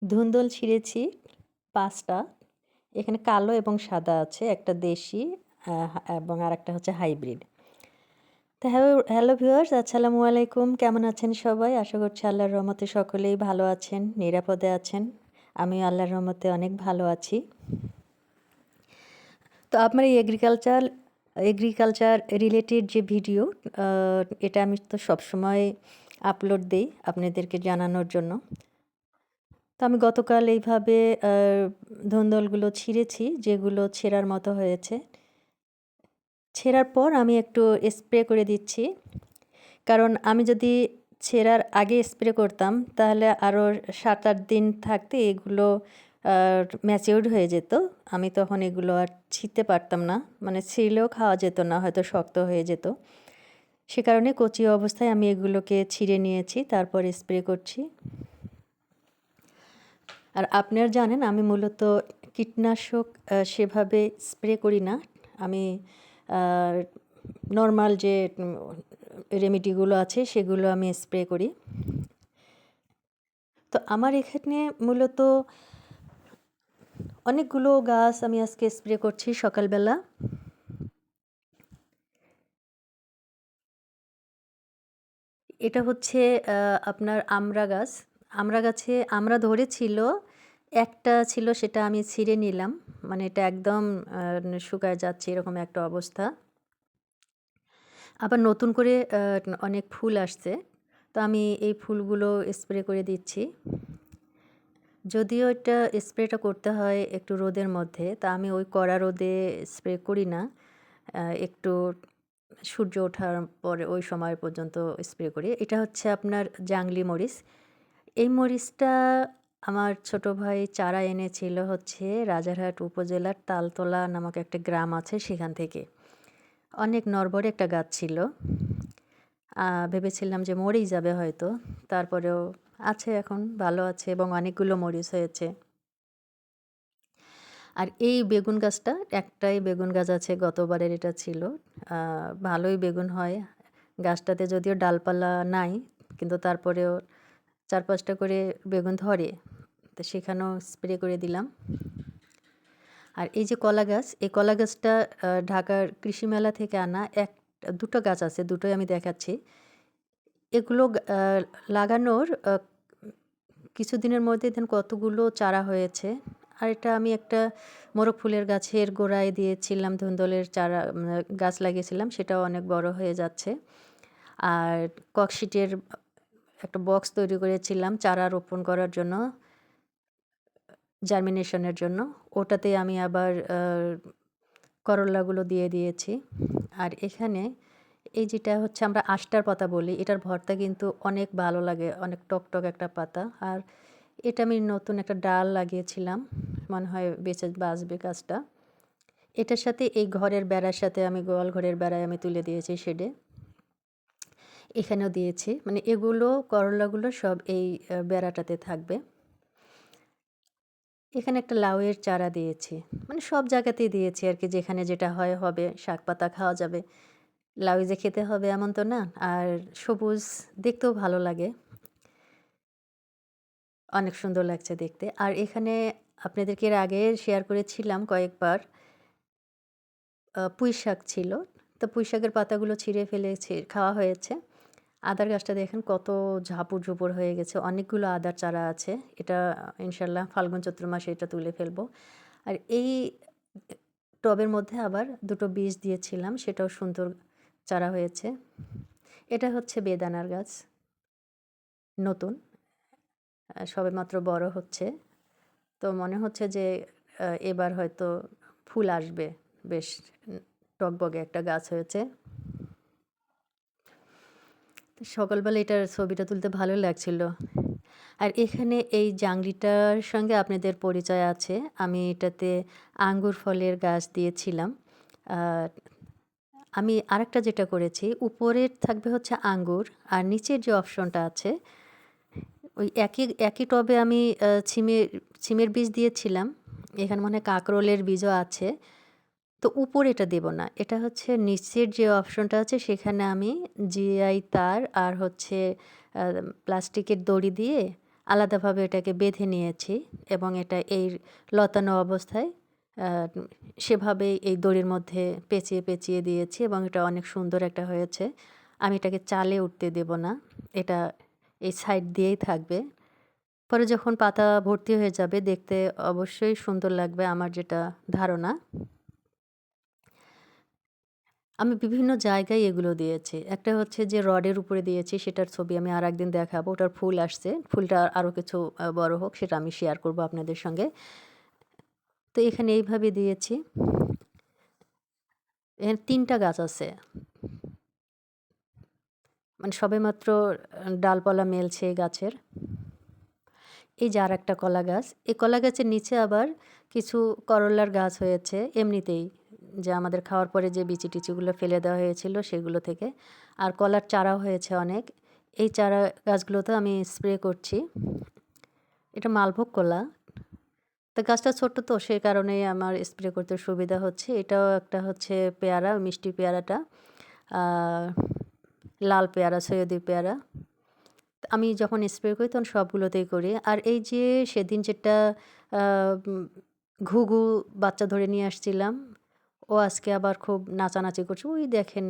ধুন্দুল ছিঁড়েছি ৫ টা। এখানে কালো এবং সাদা আছে। একটা দেশি এবং আরেকটা হচ্ছে হাইব্রিড। তো হ্যালো ভিউয়ার্স, আসসালামু আলাইকুম। কেমন আছেন সবাই? আশা করছি আল্লাহর রহমতে সকলেই ভালো আছেন, নিরাপদে আছেন। আমিও আল্লাহর রহমতে অনেক ভালো আছি। তো আমার এই এগ্রিকালচার রিলেটেড যে ভিডিও, এটা আমি তো সবসময় আপলোড দেই আপনাদেরকে জানানোর জন্য। তো আমি গতকাল এইভাবে ধুন্দুলগুলো ছিঁড়েছি, যেগুলো ছেঁড়ার মতো হয়েছে। ছেঁড়ার পর আমি একটু স্প্রে করে দিচ্ছি। কারণ আমি যদি ছেঁড়ার আগে স্প্রে করতাম তাহলে আরও ৭-৮ দিন থাকতে এগুলো ম্যাচিউরড হয়ে যেত। আমি তখন এগুলো আর ছিঁড়তে পারতাম না। মানে ছিঁড়লেও খাওয়া যেত না, হয়তো শক্ত হয়ে যেত। সে কারণে কচি অবস্থায় আমি এগুলোকে ছিঁড়ে নিয়েছি, তারপর স্প্রে করছি। আর আপনারা জানেন আমি মূলত কীটনাশক সেভাবে স্প্রে করি না। আমি নরমাল যে রেমেডিগুলো আছে সেগুলো আমি স্প্রে করি। তো আমার এখানে মূলত অনেকগুলো গাছ আমি আজকে স্প্রে করছি সকালবেলা। এটা হচ্ছে আপনার আমড়া গাছ। আমড়া গাছে আমড়া ধরেছিল, একটা ছিল সেটা আমি ছিঁড়ে নিলাম। মানে এটা একদম শুকায় যাচ্ছে এরকম একটা অবস্থা। আবার নতুন করে অনেক ফুল আসছে। তো আমি এই ফুলগুলো স্প্রে করে দিচ্ছি। যদিও এটা স্প্রেটা করতে হয় একটু রোদের মধ্যে, তা আমি ওই কড়া রোদে স্প্রে করি না। একটু সূর্য ওঠার পরে ওই সময় পর্যন্ত স্প্রে করি। এটা হচ্ছে আপনার জাংলি মরিচ। এই মরিচটা আমার ছোট ভাই চারা এনেছিল হচ্ছে রাজারহাট উপজেলার তালতলা নামক একটা গ্রাম আছে সেখান থেকে। অনেক নড়বড়ে একটা গাছ ছিল। ভেবেছিলাম যে মরেই যাবে হয়তো। তারপরেও আছে, এখন ভালো আছে এবং অনেকগুলো মরিচ হয়েছে। আর এই বেগুন গাছটা, একটাই বেগুন গাছ আছে, গতবারের এটা ছিল। ভালোই বেগুন হয়। গাছটাতে যদিও ডালপালা নাই, কিন্তু তারপরেও ৪-৫টা করে বেগুন ধরে। তো সেখানেও স্প্রে করে দিলাম। আর এই যে কলা গাছ, এই কলা গাছটা ঢাকার কৃষি মেলা থেকে আনা। দুটো গাছ আছে, দুটোই আমি দেখাচ্ছি। এগুলো লাগানোর কিছুদিনের মধ্যে দেখেন কতগুলো চারা হয়েছে। আর এটা আমি একটা মোরগ ফুলের গাছের গোড়ায় দিয়েছিলাম, ধুন্দুলের চারা গাছ লাগিয়েছিলাম, সেটাও অনেক বড় হয়ে যাচ্ছে। আর ককশিটের একটা বক্স তৈরি করেছিলাম চারা রোপণ করার জন্য, জার্মিনেশনের জন্য। ওটাতে আমি আবার করল্লাগুলো দিয়ে দিয়েছি। আর এখানে এই যেটা হচ্ছে আমরা আষ্টার পাতা বলি, এটার ভর্তা কিন্তু অনেক ভালো লাগে, অনেক টকটক একটা পাতা। আর এটা আমি নতুন একটা ডাল লাগিয়েছিলাম, মনে হয় বেঁচে বাঁচবে গাছটা। এটার সাথে এই ঘরের বেড়ার সাথে আমি গোয়াল ঘরের বেড়ায় আমি তুলে দিয়েছি শেডে। এখানেও দিয়েছি, মানে এগুলো করলাগুলো সব এই বেড়াটাতে থাকবে। এখানে একটা লাউয়ের চারা দিয়েছি, মানে সব জায়গাতেই দিয়েছি আর কি, যেখানে যেটা হয় হবে, শাক পাতা খাওয়া যাবে। লাউ যে খেতে হবে এমন তো না। আর সবুজ দেখতেও ভালো লাগে, অনেক সুন্দর লাগছে দেখতে। আর এখানে আপনাদেরকে এর আগে শেয়ার করেছিলাম কয়েকবার, পুঁই শাক ছিল। তো পুঁই শাকের পাতাগুলো ছিঁড়ে ফেলেছি, খাওয়া হয়েছে। আদার গাছটা দেখেন কত ঝাপুর ঝুপুর হয়ে গেছে, অনেকগুলো আদার চারা আছে। এটা ইনশাল্লাহ ফাল্গুন চৈত্র মাসে এটা তুলে ফেলবো। আর এই টবের মধ্যে আবার দুটো বীজ দিয়েছিলাম, সেটাও সুন্দর চারা হয়েছে। এটা হচ্ছে বেদানার গাছ, নতুন সবেমাত্র বড় হচ্ছে। তো মনে হচ্ছে যে এবার হয়তো ফুল আসবে। বেশ টগবগে একটা গাছ হয়েছে। তো সকালবেলা এটার ছবিটা তুলতে ভালো লাগছিল। আর এখানে এই জাংলিটার সঙ্গে আপনাদের পরিচয় আছে। আমি এটাতে আঙ্গুর ফলের গাছ দিয়েছিলাম। আর আমি আরেকটা যেটা করেছি, উপরের থাকবে হচ্ছে আঙ্গুর, আর নিচের যে অপশনটা আছে ওই একই একই টবে আমি ছিমের বীজ দিয়েছিলাম। এখানে মনে হয় কাঁকরোলের বীজও আছে। তো উপরে এটা দেব না। এটা হচ্ছে নিচের যে অপশনটা আছে সেখানে আমি জিআই তার আর হচ্ছে আ প্লাস্টিকের দড়ি দিয়ে আলাদাভাবে এটাকে বেঁধে নিয়েছি এবং এটা এই লতানো অবস্থায় আ সেভাবেই এই দড়ির মধ্যে পেঁচিয়ে, পেঁচিয়ে দিয়েছি এবং এটা অনেক সুন্দর একটা হয়েছে। আমি এটাকে চালে উঠতে দেব না। এটা এই সাইড দিয়েই থাকবে। পরে যখন পাতা ভর্তি হয়ে যাবে দেখতে অবশ্যই সুন্দর লাগবে আমার যেটা ধারণা। আমি বিভিন্ন জায়গায় এগুলো দিয়েছি। একটা হচ্ছে যে রডের উপরে দিয়েছি সেটার ছবি আমি আরেকদিন দেখাবো। ওটার ফুল আসছে। ফুলটা আরো কিছু বড় হোক সেটা আমি শেয়ার করব আপনাদের সঙ্গে। তো এখানে এইভাবে দিয়েছি। এখানে ৩ টা গাছ আছে। মানে সবেমাত্র ডালপালা মেলছে এই গাছের। এই যে আরেকটা কলা গাছ। এই কলা গাছের নিচে আবার কিছু করল্লার গাছ হয়েছে এমনিতেই। যে আমাদের খাওয়ার পরে যে বিচি-টিচিগুলো ফেলে দেওয়া হয়েছিল সেগুলো থেকে। আর কলার চারাও হয়েছে অনেক। এই চারা গাছগুলোতে আমি স্প্রে করছি। এটা মালভোগ কলা। তো গাছটা ছোট্ট তো সে কারণেই আমার স্প্রে করতে সুবিধা হচ্ছে। এটাও একটা হচ্ছে পেয়ারা, মিষ্টি পেয়ারাটা। আ লাল পেয়ারা, সৈয়দি পেয়ারা। আমি যখন স্প্রে করি তখন সবগুলোতেই করি। আর এই যে সেদিন যেটা আ উম ঘুঘু বাচ্চা ধরে নিয়ে আসছিলাম, ও আজকে আবার খুব নাচানাচি করছে। ওই দেখেন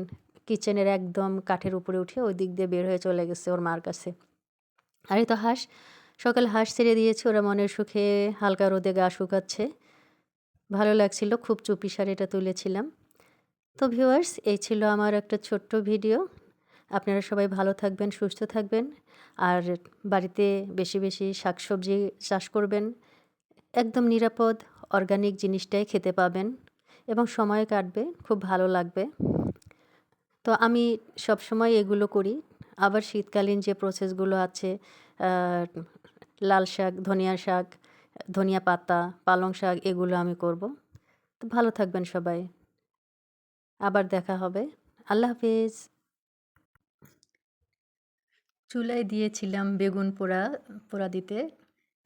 কিচেনের একদম কাঠের উপরে উঠে ওই দিক দিয়ে বের হয়ে চলে গেছে ওর মার কাছে। আর এই তো হাঁস, সকালে হাঁস ছেড়ে দিয়েছি ওরা মনের সুখে হালকা রোদে গা শুকাচ্ছে। ভালো লাগছিল। খুব চুপিসারে এটা তুলেছিলাম। তো ভিউয়ার্স এই ছিল আমার একটা ছোট্ট ভিডিও। আপনারা সবাই ভালো থাকবেন, সুস্থ থাকবেন। আর বাড়িতে বেশি, বেশি শাকসবজি চাষ করবেন। একদম নিরাপদ অর্গানিক জিনিসটাই খেতে পাবেন এবং সময় কাটবে, খুব ভালো লাগবে। তো আমি সবসময় এগুলো করি। আবার শীতকালীন যে প্রসেসগুলো আছে আ লাল শাক, ধনিয়া পাতা, পালং শাক এগুলো আমি করব। তো ভালো থাকবেন সবাই। আবার দেখা হবে। আল্লাহ হাফেজ। চুলায় দিয়েছিলাম বেগুন পোড়া, পোড়া দিতে।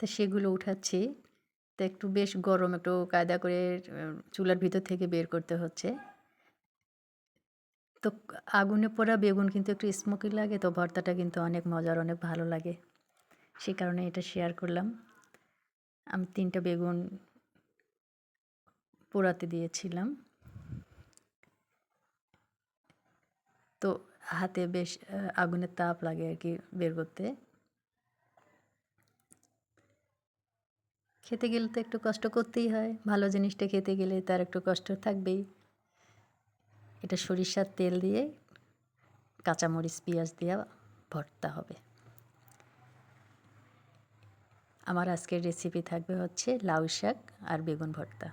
তো সেগুলো উঠাচ্ছি। তো একটু বেশ গরম, একটু কায়দা করে চুলার ভিতর থেকে বের করতে হচ্ছে। তো আগুনে পোড়া বেগুন কিন্তু একটু স্মোকি লাগে তো ভর্তাটা কিন্তু অনেক মজার, অনেক ভালো লাগে। সে কারণে এটা শেয়ার করলাম। আমি ৩ টা বেগুন পোড়াতে দিয়েছিলাম। তো হাতে বেশ আগুনের তাপ লাগে আরকি বের করতে। খেতে গেলে তো একটু কষ্ট করতেই হয়। ভালো জিনিসটা খেতে গেলে তার একটু কষ্ট থাকবেই। এটা সরিষার তেল দিয়ে কাঁচামরিচ, পেঁয়াজ দিয়া ভর্তা হবে। আমার আজকের রেসিপি থাকবে হচ্ছে লাউ শাক আর বেগুন ভর্তা।